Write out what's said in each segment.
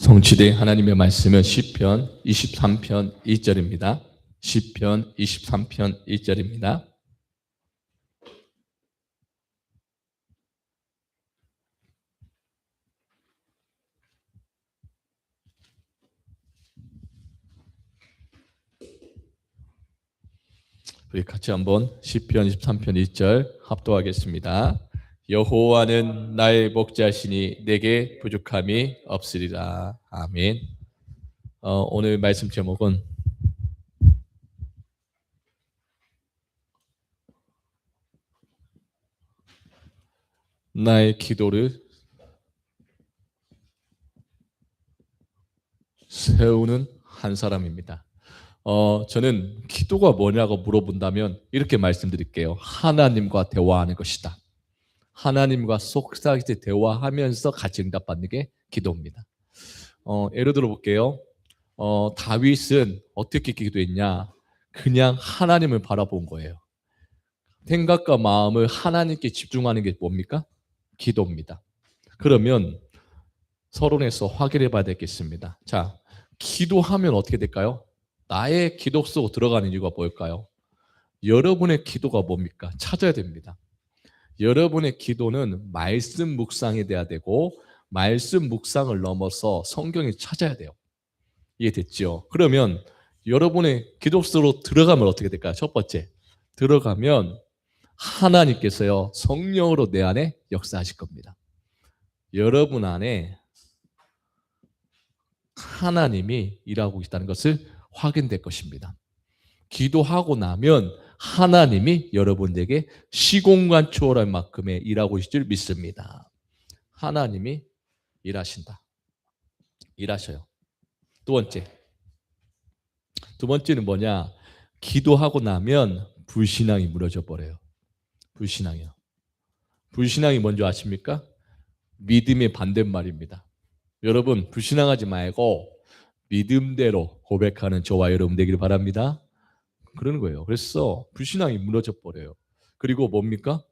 성취된 하나님의 말씀은 시편 23편 2절입니다. 시편 23편 2절입니다. 우리 같이 한번 시편 23편 2절 합독하겠습니다. 여호와는 나의 목자시니 내게 부족함이 없으리라. 아멘. 오늘 말씀 제목은 나의 기도를 세우는 한 사람입니다. 저는 기도가 뭐냐고 물어본다면 이렇게 말씀드릴게요. 하나님과 대화하는 것이다. 하나님과 속삭이듯이 대화하면서 같이 응답받는 게 기도입니다. 예를 들어 볼게요. 다윗은 어떻게 기도했냐? 그냥 하나님을 바라본 거예요. 생각과 마음을 하나님께 집중하는 게 뭡니까? 기도입니다. 그러면 서론에서 확인해 봐야 되겠습니다. 자, 기도하면 어떻게 될까요? 나의 기도 속으로 들어가는 이유가 뭘까요? 여러분의 기도가 뭡니까? 찾아야 됩니다. 여러분의 기도는 말씀 묵상이 돼야 되고 말씀 묵상을 넘어서 성경에 찾아야 돼요. 이해됐죠? 그러면 여러분의 기도 속으로 들어가면 어떻게 될까요? 첫 번째, 들어가면 하나님께서요 성령으로 내 안에 역사하실 겁니다. 여러분 안에 하나님이 일하고 있다는 것을 확인될 것입니다. 기도하고 나면 하나님이 여러분에게 시공간 초월할 만큼의 일하고 있을 줄 믿습니다. 하나님이 일하신다. 일하셔요. 두 번째는 뭐냐? 기도하고 나면 불신앙이 무너져 버려요. 불신앙이요. 불신앙이 뭔지 아십니까? 믿음의 반대말입니다. 여러분 불신앙하지 말고 믿음대로 고백하는 저와 여러분 되기를 바랍니다. 그러는 거예요. 그래서 불신앙이 무너져 버려요. 그리고 뭡니까?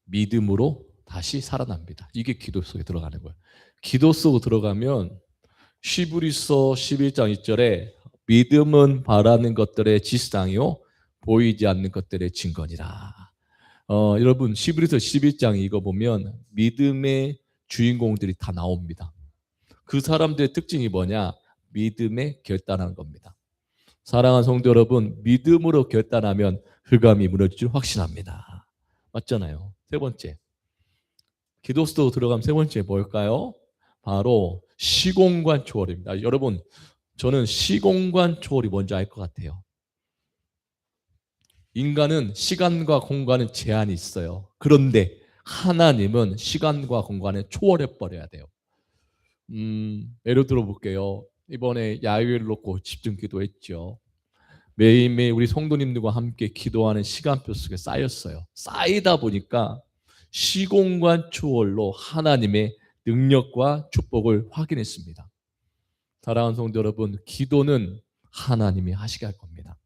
믿음으로 다시 살아납니다. 이게 기도 속에 들어가는 거예요. 기도 속으로 들어가면 히브리서 11장 2절에 믿음은 바라는 것들의 지상이요 보이지 않는 것들의 증거니라. 여러분 히브리서 11장 이거 보면 믿음의 주인공들이 다 나옵니다. 그 사람들의 특징이 뭐냐? 믿음에 결단하는 겁니다. 사랑하는 성도 여러분, 믿음으로 결단하면 흑암이 무너질 줄 확신합니다. 맞잖아요. 세 번째, 기도 속으로 들어가면 세 번째 뭘까요? 바로 시공간 초월입니다. 여러분, 저는 시공간 초월이 뭔지 알 것 같아요. 인간은 시간과 공간은 제한이 있어요. 그런데 하나님은 시간과 공간을 초월해 버려야 돼요. 예를 들어 볼게요. 이번에 야유회를 놓고 집중 기도했죠. 매일매일 우리 성도님들과 함께 기도하는 시간표 속에 쌓였어요. 쌓이다 보니까 시공간 초월로 하나님의 능력과 축복을 확인했습니다. 사랑하는 성도 여러분, 기도는 하나님이 하시게 할 겁니다.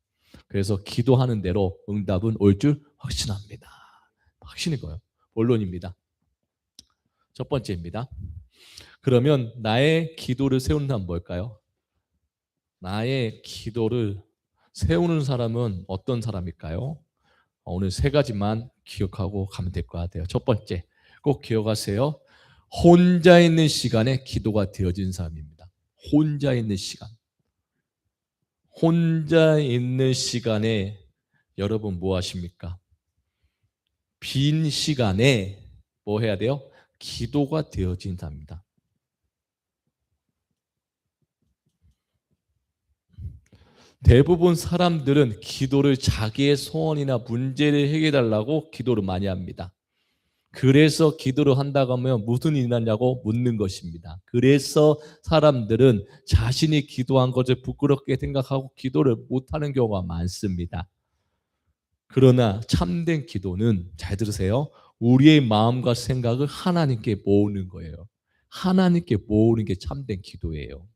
그래서 기도하는 대로 응답은 올 줄 확신합니다. 확신이고요. 본론입니다. 첫 번째입니다. 그러면 나의 기도를 세우는 사람은 뭘까요? 나의 기도를 세우는 사람은 어떤 사람일까요? 오늘 세 가지만 기억하고 가면 될 것 같아요. 첫 번째, 꼭 기억하세요. 혼자 있는 시간에 기도가 되어진 사람입니다. 혼자 있는 시간. 혼자 있는 시간에 여러분 뭐 하십니까? 빈 시간에 뭐 해야 돼요? 기도가 되어진 사람입니다. 대부분 사람들은 기도를 자기의 소원이나 문제를 해결해달라고 기도를 많이 합니다. 그래서 기도를 한다고 하면 무슨 일이 났냐고 묻는 것입니다. 그래서 사람들은 자신이 기도한 것을 부끄럽게 생각하고 기도를 못하는 경우가 많습니다. 그러나 참된 기도는 잘 들으세요. 우리의 마음과 생각을 하나님께 모으는 거예요. 하나님께 모으는 게 참된 기도예요.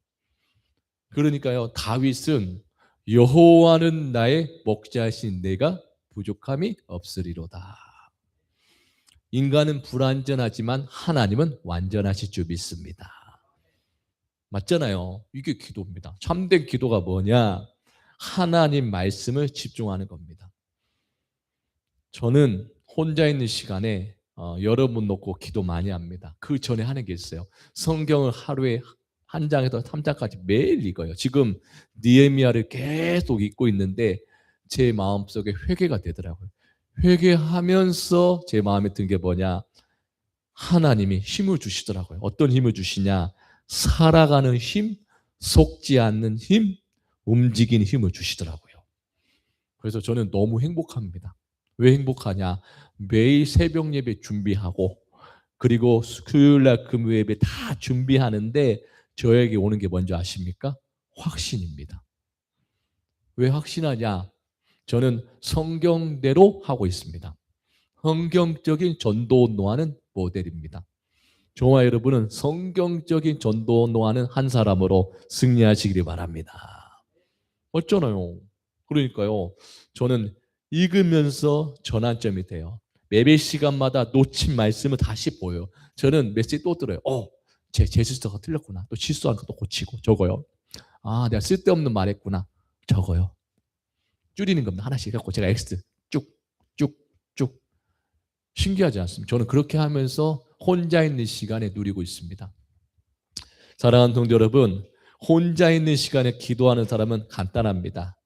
그러니까요, 다윗은 여호와는 나의 목자이신 내가 부족함이 없으리로다. 인간은 불완전하지만 하나님은 완전하실 줄 믿습니다. 맞잖아요. 이게 기도입니다. 참된 기도가 뭐냐? 하나님 말씀을 집중하는 겁니다. 저는 혼자 있는 시간에 여러분 놓고 기도 많이 합니다. 그 전에 하는 게 있어요. 성경을 하루에 한 장에서 3장까지 매일 읽어요. 지금 느헤미야를 계속 읽고 있는데 제 마음속에 회개가 되더라고요. 회개하면서 제 마음에 든 게 뭐냐? 하나님이 힘을 주시더라고요. 어떤 힘을 주시냐? 살아가는 힘, 속지 않는 힘, 움직이는 힘을 주시더라고요. 그래서 저는 너무 행복합니다. 왜 행복하냐? 매일 새벽 예배 준비하고 그리고 수요일 날 금요 예배 다 준비하는데 저에게 오는 게 뭔지 아십니까? 확신입니다. 왜 확신하냐? 저는 성경대로 하고 있습니다. 성경적인 전도 운동하는 모델입니다. 저와 여러분은 성경적인 전도 운동하는 한 사람으로 승리하시기를 바랍니다. 어쩌나요? 그러니까요. 저는 읽으면서 전환점이 돼요. 매매 시간마다 놓친 말씀을 다시 보여요. 저는 메시지 또 들어요. 제 제스처가 틀렸구나. 또 실수한 것도 고치고 적어요. 아, 내가 쓸데없는 말 했구나. 적어요. 줄이는 겁니다. 하나씩 해갖고 제가 X 쭉, 쭉, 쭉. 신기하지 않습니까? 저는 그렇게 하면서 혼자 있는 시간에 누리고 있습니다. 사랑하는 동료 여러분, 혼자 있는 시간에 기도하는 사람은 간단합니다.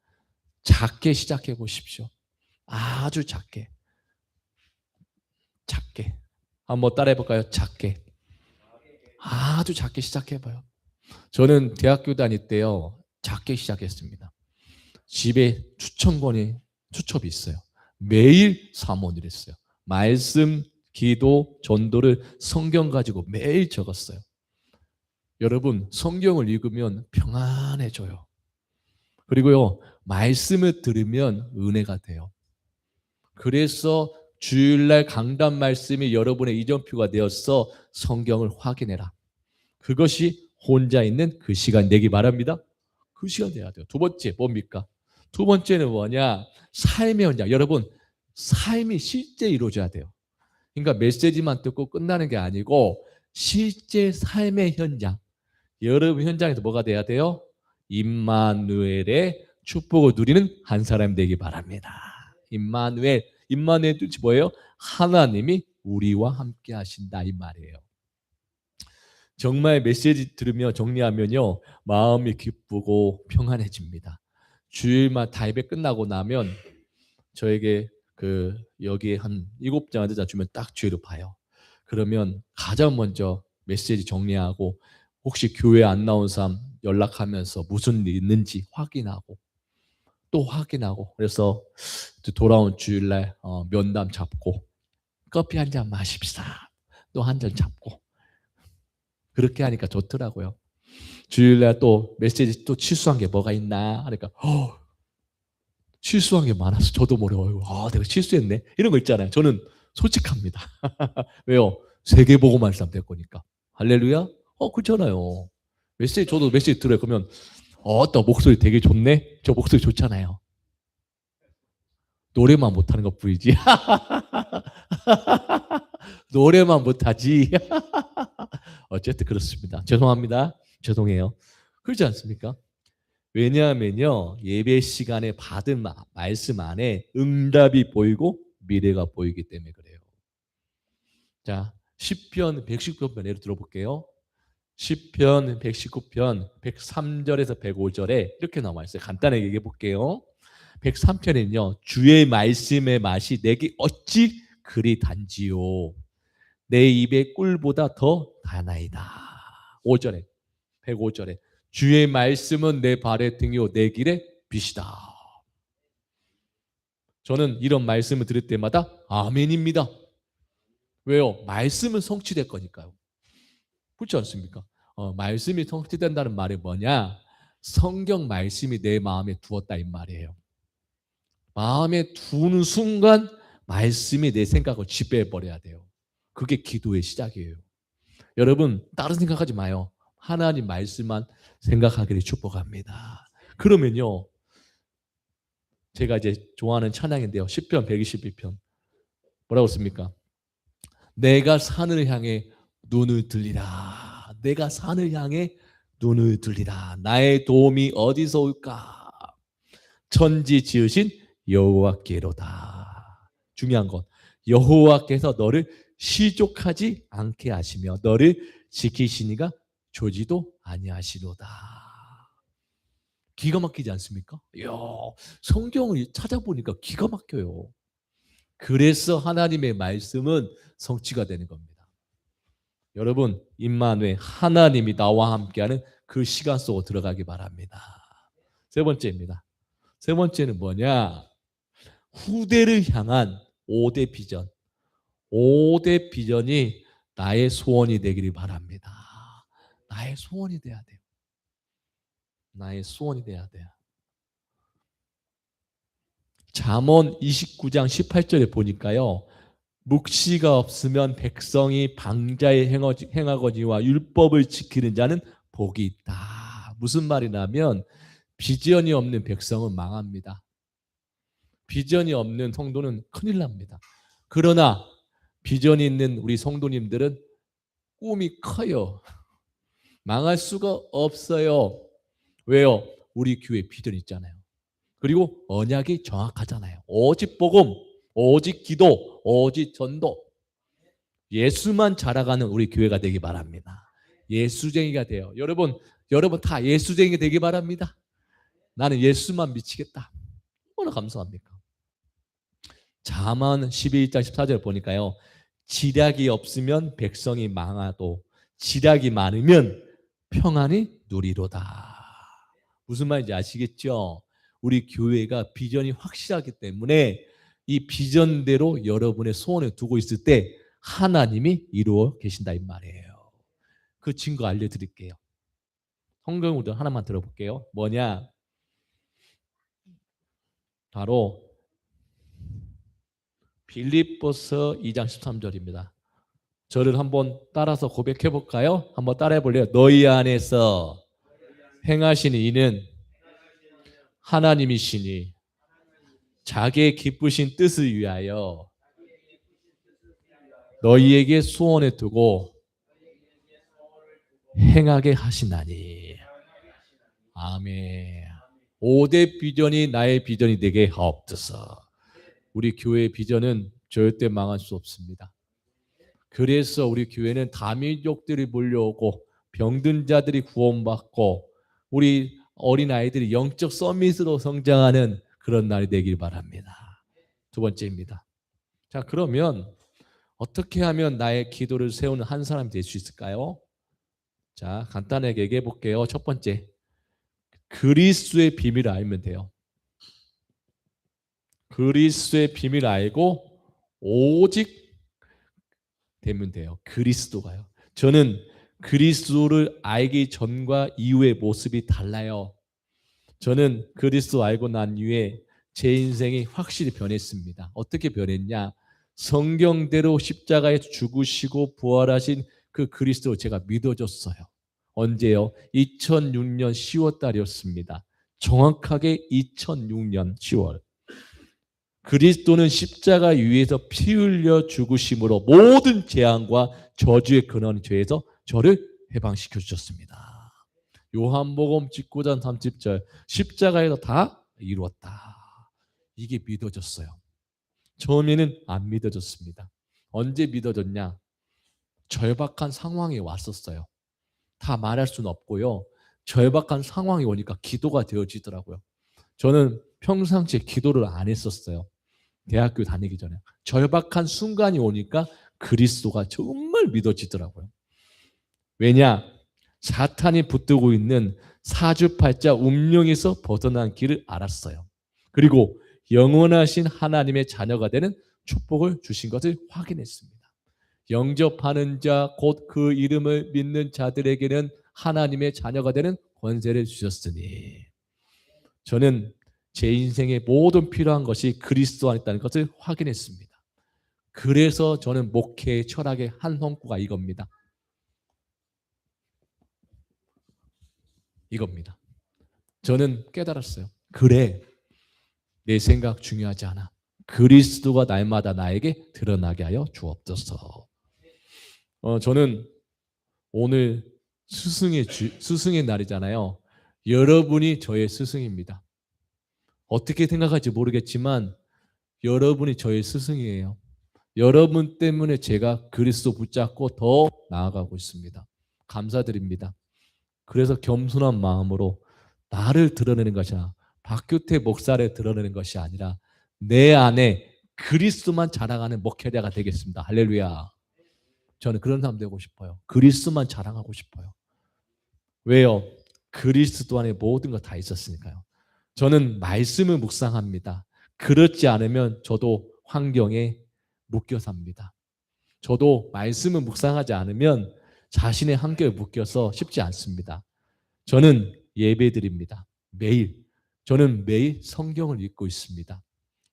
작게 시작해 보십시오. 아주 작게. 작게. 한번 따라해 볼까요? 작게. 아주 작게 시작해 봐요. 저는 대학교 다닐 때요. 작게 시작했습니다. 집에 추첩이 있어요. 매일 사모를 했어요. 말씀, 기도, 전도를 성경 가지고 매일 적었어요. 여러분, 성경을 읽으면 평안해져요. 그리고요, 말씀을 들으면 은혜가 돼요. 그래서 주일날 강단 말씀이 여러분의 이정표가 되어서 성경을 확인해라. 그것이 혼자 있는 그 시간 되기 바랍니다. 그 시간 돼야 돼요. 두 번째 뭡니까? 두 번째는 뭐냐? 삶의 현장. 여러분, 삶이 실제 이루어져야 돼요. 그러니까 메시지만 듣고 끝나는 게 아니고 실제 삶의 현장. 여러분 현장에서 뭐가 돼야 돼요? 임마누엘의 축복을 누리는 한 사람 되기 바랍니다. 임마누엘 뜻이 뭐예요? 하나님이 우리와 함께 하신다 이 말이에요. 정말 메시지 들으며 정리하면요 마음이 기쁘고 평안해집니다. 주일만 다 예배 끝나고 나면 저에게 여기에 한 7장 앉아 주면 딱 주일을 봐요. 그러면 가장 먼저 메시지 정리하고 혹시 교회 안 나온 사람 연락하면서 무슨 일 있는지 확인하고 또 확인하고 그래서 돌아온 주일날 면담 잡고 커피 한 잔 마십시다. 또 한 잔 잡고 그렇게 하니까 좋더라고요. 주일날 또 메시지 또 실수한 게 뭐가 있나 하니까 실수한 게 많아서 저도 모르고 내가 실수했네 이런 거 있잖아요. 저는 솔직합니다. 왜요? 세계복음할 사람 될 거니까. 할렐루야? 그렇잖아요. 저도 메시지 들어요. 그러면 또 목소리 되게 좋네. 저 목소리 좋잖아요. 노래만 못하는 것 뿐이지. 노래만 못하지. 어쨌든 그렇습니다. 죄송합니다. 죄송해요. 그렇지 않습니까? 왜냐하면요 예배 시간에 받은 말씀 안에 응답이 보이고 미래가 보이기 때문에 그래요. 자, 시편 119편 예를 들어볼게요. 시편 119편 103절에서 105절에 이렇게 나와 있어요. 간단하게 얘기해 볼게요. 103편에는요 주의 말씀의 맛이 내게 어찌 그리 단지요 내 입의 꿀보다 더 다나이다. 5절에 105절에 주의 말씀은 내 발의 등이요 내 길의 빛이다. 저는 이런 말씀을 들을 때마다 아멘입니다. 왜요? 말씀은 성취될 거니까요. 그렇지 않습니까? 말씀이 성취된다는 말이 뭐냐? 성경 말씀이 내 마음에 두었다 이 말이에요. 마음에 두는 순간 말씀이 내 생각을 지배해버려야 돼요. 그게 기도의 시작이에요. 여러분 다른 생각하지 마요. 하나님 말씀만 생각하기를 축복합니다. 그러면요 제가 이제 좋아하는 찬양인데요. 시편 122편 뭐라고 씁니까? 내가 산을 향해 눈을 들리라. 내가 산을 향해 눈을 들리라. 나의 도움이 어디서 올까? 천지 지으신 여호와께로다. 중요한 건 여호와께서 너를 시족하지 않게 하시며 너를 지키시니가 조지도 아니하시로다. 기가 막히지 않습니까? 이야, 성경을 찾아보니까 기가 막혀요. 그래서 하나님의 말씀은 성취가 되는 겁니다. 여러분, 임마누엘 하나님이 나와 함께하는 그 시간 속으로 들어가기 바랍니다. 세 번째입니다. 세 번째는 뭐냐? 후대를 향한 5대 비전. 5대 비전이 나의 소원이 되기를 바랍니다. 나의 소원이 돼야 돼요. 나의 소원이 돼야 돼요. 잠언 29장 18절에 보니까요. 묵시가 없으면 백성이 방자에 행하거니와 율법을 지키는 자는 복이 있다. 무슨 말이냐면 비전이 없는 백성은 망합니다. 비전이 없는 성도는 큰일 납니다. 그러나 비전이 있는 우리 성도님들은 꿈이 커요. 망할 수가 없어요. 왜요? 우리 교회 비전이 있잖아요. 그리고 언약이 정확하잖아요. 오직 복음, 오직 기도, 오직 전도. 예수만 자라가는 우리 교회가 되기 바랍니다. 예수쟁이가 돼요. 여러분 다 예수쟁이 되기 바랍니다. 나는 예수만 미치겠다. 얼마나 감사합니까? 잠언 12장 14절 보니까요. 지략이 없으면 백성이 망하도 지략이 많으면 평안이 누리로다. 무슨 말인지 아시겠죠? 우리 교회가 비전이 확실하기 때문에 이 비전대로 여러분의 소원을 두고 있을 때 하나님이 이루어 계신다 이 말이에요. 그 증거 알려드릴게요. 성경으로 하나만 들어볼게요. 뭐냐? 바로 빌립보서 2장 13절입니다. 저를 한번 따라서 고백해 볼까요? 한번 따라해 볼래요? 너희 안에서 행하시는 이는 하나님이시니 자기의 기쁘신 뜻을 위하여 너희에게 소원을 두고 행하게 하시나니. 아멘. 5대 비전이 나의 비전이 되게 하옵소서. 우리 교회의 비전은 절대 망할 수 없습니다. 그래서 우리 교회는 다민족들이 몰려오고 병든 자들이 구원받고 우리 어린아이들이 영적 서밋으로 성장하는 그런 날이 되길 바랍니다. 두 번째입니다. 자, 그러면 어떻게 하면 나의 기도를 세우는 한 사람이 될 수 있을까요? 자, 간단하게 얘기해 볼게요. 첫 번째, 그리스도의 비밀을 알면 돼요. 그리스도의 비밀을 알고 오직 되면 돼요. 그리스도가요. 저는 그리스도를 알기 전과 이후의 모습이 달라요. 저는 그리스도 알고 난 이후에 제 인생이 확실히 변했습니다. 어떻게 변했냐? 성경대로 십자가에 죽으시고 부활하신 그 그리스도를 제가 믿어줬어요. 언제요? 2006년 10월 달이었습니다. 정확하게 2006년 10월. 그리스도는 십자가 위에서 피 흘려 죽으심으로 모든 재앙과 저주의 근원 죄에서 저를 해방시켜 주셨습니다. 요한복음 19장 30절 십자가에서 다 이루었다. 이게 믿어졌어요. 처음에는 안 믿어졌습니다. 언제 믿어졌냐? 절박한 상황이 왔었어요. 다 말할 수는 없고요. 절박한 상황이 오니까 기도가 되어지더라고요. 저는 평상시에 기도를 안 했었어요. 대학교 다니기 전에. 절박한 순간이 오니까 그리스도가 정말 믿어지더라고요. 왜냐? 사탄이 붙들고 있는 사주팔자 운명에서 벗어난 길을 알았어요. 그리고 영원하신 하나님의 자녀가 되는 축복을 주신 것을 확인했습니다. 영접하는 자, 곧 그 이름을 믿는 자들에게는 하나님의 자녀가 되는 권세를 주셨으니. 저는 제 인생의 모든 필요한 것이 그리스도 안에 있다는 것을 확인했습니다. 그래서 저는 목회의 철학의 한 성구가 이겁니다. 이겁니다. 저는 깨달았어요. 그래, 내 생각 중요하지 않아. 그리스도가 날마다 나에게 드러나게 하여 주옵소서. 저는 오늘 스승의 날이잖아요. 여러분이 저의 스승입니다. 어떻게 생각할지 모르겠지만 여러분이 저의 스승이에요. 여러분 때문에 제가 그리스도 붙잡고 더 나아가고 있습니다. 감사드립니다. 그래서 겸손한 마음으로 나를 드러내는 것이 아니라 박규태 목사를 드러내는 것이 아니라 내 안에 그리스도만 자랑하는 목회자가 되겠습니다. 할렐루야. 저는 그런 사람 되고 싶어요. 그리스도만 자랑하고 싶어요. 왜요? 그리스도 안에 모든 거 다 있었으니까요. 저는 말씀을 묵상합니다. 그렇지 않으면 저도 환경에 묶여 삽니다. 저도 말씀을 묵상하지 않으면 자신의 환경에 묶여서 쉽지 않습니다. 저는 예배드립니다. 매일. 저는 매일 성경을 읽고 있습니다.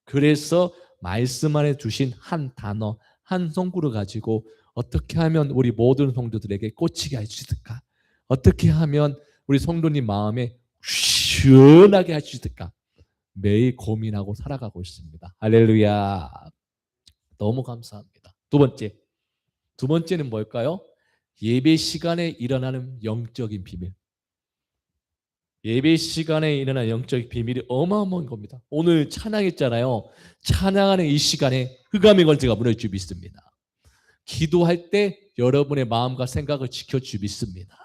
그래서 말씀 안에 주신 한 단어, 한 성구를 가지고 어떻게 하면 우리 모든 성도들에게 꽂히게 할 수 있을까? 어떻게 하면 우리 성도님 마음에 시원하게 할 수 있을까? 매일 고민하고 살아가고 있습니다. 할렐루야. 너무 감사합니다. 두 번째는 뭘까요? 예배 시간에 일어나는 영적인 비밀. 예배 시간에 일어나는 영적인 비밀이 어마어마한 겁니다. 오늘 찬양했잖아요. 찬양하는 이 시간에 흑암의 권세가 무너질 줄 믿습니다. 기도할 때 여러분의 마음과 생각을 지켜줄 줄 믿습니다.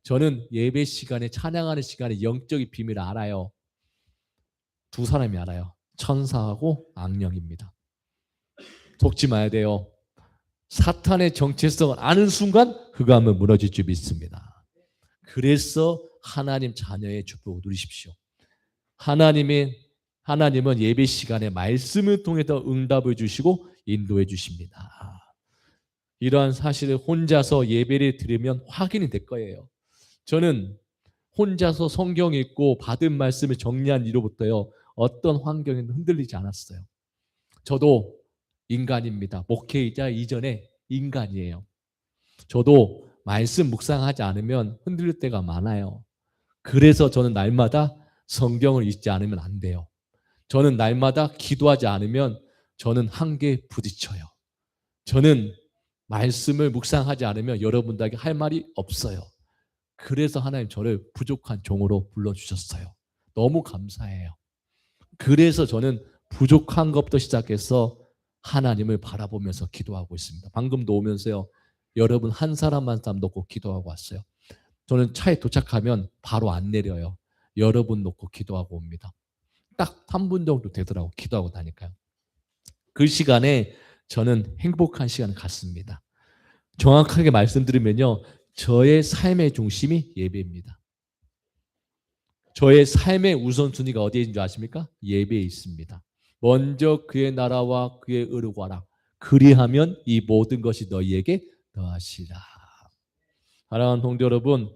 저는 예배 시간에 찬양하는 시간에 영적인 비밀을 알아요. 두 사람이 알아요. 천사하고 악령입니다. 속지 마야 돼요. 사탄의 정체성을 아는 순간 흑암은 무너질 줄 믿습니다. 그래서 하나님 자녀의 축복을 누리십시오. 하나님은 예배 시간에 말씀을 통해서 응답을 주시고 인도해 주십니다. 이러한 사실을 혼자서 예배를 드리면 확인이 될 거예요. 저는 혼자서 성경 읽고 받은 말씀을 정리한 이후부터요, 어떤 환경에도 흔들리지 않았어요. 저도 인간입니다. 목회이자 이전에 인간이에요. 저도 말씀 묵상하지 않으면 흔들릴 때가 많아요. 그래서 저는 날마다 성경을 읽지 않으면 안 돼요. 저는 날마다 기도하지 않으면 저는 한계에 부딪혀요. 저는 말씀을 묵상하지 않으면 여러분들에게 할 말이 없어요. 그래서 하나님 저를 부족한 종으로 불러주셨어요. 너무 감사해요. 그래서 저는 부족한 것부터 시작해서 하나님을 바라보면서 기도하고 있습니다. 방금도 오면서요, 여러분 한 사람 한 사람 놓고 기도하고 왔어요. 저는 차에 도착하면 바로 안 내려요. 여러분 놓고 기도하고 옵니다. 딱 3분 정도 되더라고, 기도하고 나니까요. 그 시간에 저는 행복한 시간을 갖습니다. 정확하게 말씀드리면요, 저의 삶의 중심이 예배입니다. 저의 삶의 우선순위가 어디에 있는 줄 아십니까? 예배에 있습니다. 먼저 그의 나라와 그의 의를 구하라. 그리하면 이 모든 것이 너희에게 더하시라. 사랑하는 동료 여러분,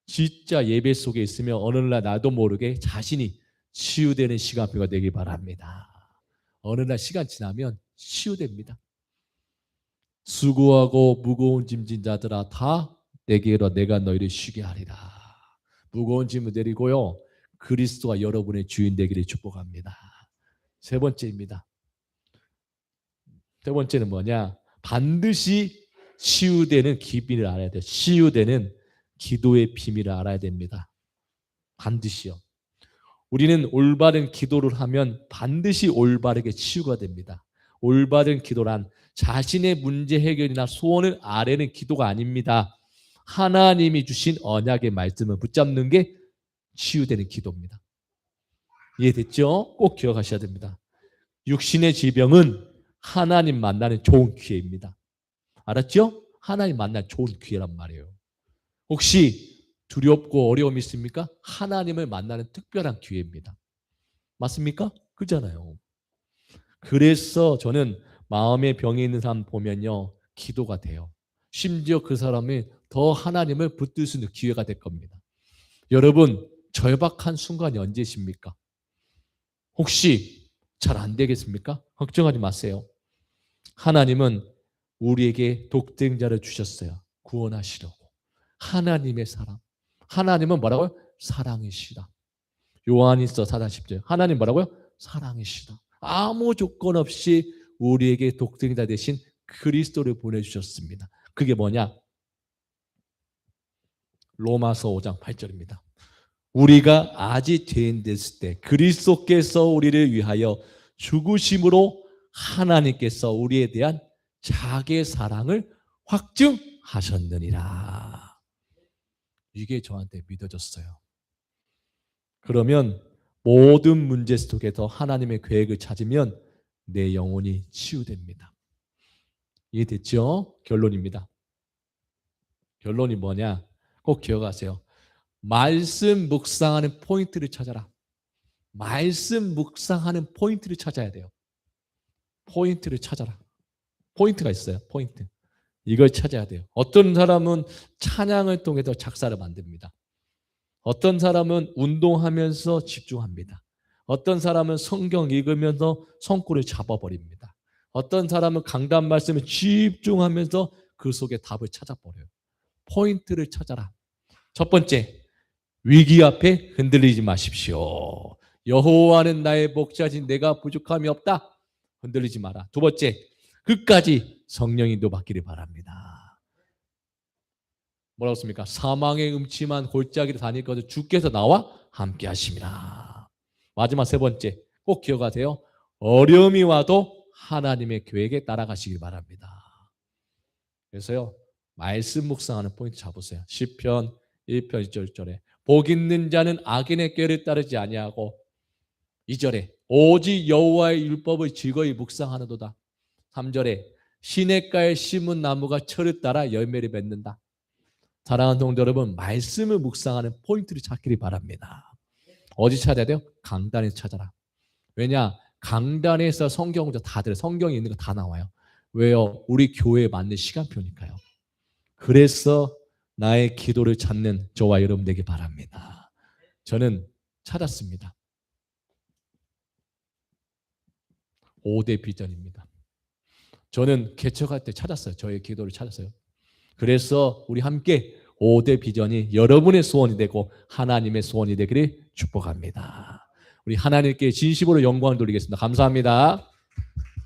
진짜 예배 속에 있으면 어느 날 나도 모르게 자신이 치유되는 시간표가 되기 바랍니다. 어느 날 시간 지나면 치유됩니다. 수고하고 무거운 짐진 자들아 다 내게로 내가 너희를 쉬게 하리라. 무거운 짐을 내리고요, 그리스도가 여러분의 주인 되기를 축복합니다. 세 번째입니다. 세 번째는 뭐냐? 반드시 치유되는 비밀을 알아야 돼요. 치유되는 기도의 비밀을 알아야 됩니다. 반드시요. 우리는 올바른 기도를 하면 반드시 올바르게 치유가 됩니다. 올바른 기도란 자신의 문제 해결이나 소원을 아뢰는 기도가 아닙니다. 하나님이 주신 언약의 말씀을 붙잡는 게 치유되는 기도입니다. 이해됐죠? 꼭 기억하셔야 됩니다. 육신의 질병은 하나님 만나는 좋은 기회입니다. 알았죠? 하나님 만나는 좋은 기회란 말이에요. 혹시 두렵고 어려움이 있습니까? 하나님을 만나는 특별한 기회입니다. 맞습니까? 그잖아요. 그래서 저는 마음의 병이 있는 사람 보면요, 기도가 돼요. 심지어 그 사람이 더 하나님을 붙들 수 있는 기회가 될 겁니다. 여러분, 절박한 순간이 언제십니까? 혹시 잘 안 되겠습니까? 걱정하지 마세요. 하나님은 우리에게 독생자를 주셨어요. 구원하시려고. 하나님의 사랑. 하나님은 뭐라고요? 사랑이시다. 요한일서 4장 10절. 하나님 뭐라고요? 사랑이시다. 아무 조건 없이 우리에게 독생자 대신 그리스도를 보내주셨습니다. 그게 뭐냐? 로마서 5장 8절입니다. 우리가 아직 죄인 됐을 때 그리스도께서 우리를 위하여 죽으심으로 하나님께서 우리에 대한 자기의 사랑을 확증하셨느니라. 이게 저한테 믿어졌어요. 그러면 모든 문제 속에서 하나님의 계획을 찾으면 내 영혼이 치유됩니다. 이해됐죠? 결론입니다. 결론이 뭐냐? 꼭 기억하세요. 말씀 묵상하는 포인트를 찾아라. 말씀 묵상하는 포인트를 찾아야 돼요. 포인트를 찾아라. 포인트가 있어요. 포인트. 이걸 찾아야 돼요. 어떤 사람은 찬양을 통해서 작사를 만듭니다. 어떤 사람은 운동하면서 집중합니다. 어떤 사람은 성경 읽으면서 손골을 잡아버립니다. 어떤 사람은 강단 말씀에 집중하면서 그 속에 답을 찾아버려요. 포인트를 찾아라. 첫 번째, 위기 앞에 흔들리지 마십시오. 여호와는 나의 목자신 내가 부족함이 없다. 흔들리지 마라. 두 번째, 끝까지 성령 인도받기를 바랍니다. 뭐라고 씁니까? 사망의 음침한 골짜기를 다닐 것을 주께서 나와 함께 하심이라. 마지막 세 번째, 꼭 기억하세요. 어려움이 와도 하나님의 계획에 따라가시길 바랍니다. 그래서요, 말씀 묵상하는 포인트 잡으세요. 시편 1편 1절에 복 있는 자는 악인의 꾀를 따르지 아니하고 2절에 오직 여호와의 율법을 즐거이 묵상하는도다. 3절에 시냇가에 심은 나무가 철을 따라 열매를 맺는다. 사랑하는 성도 여러분, 말씀을 묵상하는 포인트를 찾기를 바랍니다. 어디 찾아야 돼요? 강단에서 찾아라. 왜냐? 강단에서 성경을 다 들어요. 성경에 있는 거 다 나와요. 왜요? 우리 교회에 맞는 시간표니까요. 그래서 나의 기도를 찾는 저와 여러분 되기 바랍니다. 저는 찾았습니다. 5대 비전입니다. 저는 개척할 때 찾았어요. 저의 기도를 찾았어요. 그래서 우리 함께 5대 비전이 여러분의 소원이 되고 하나님의 소원이 되기를 축복합니다. 우리 하나님께 진심으로 영광을 돌리겠습니다. 감사합니다.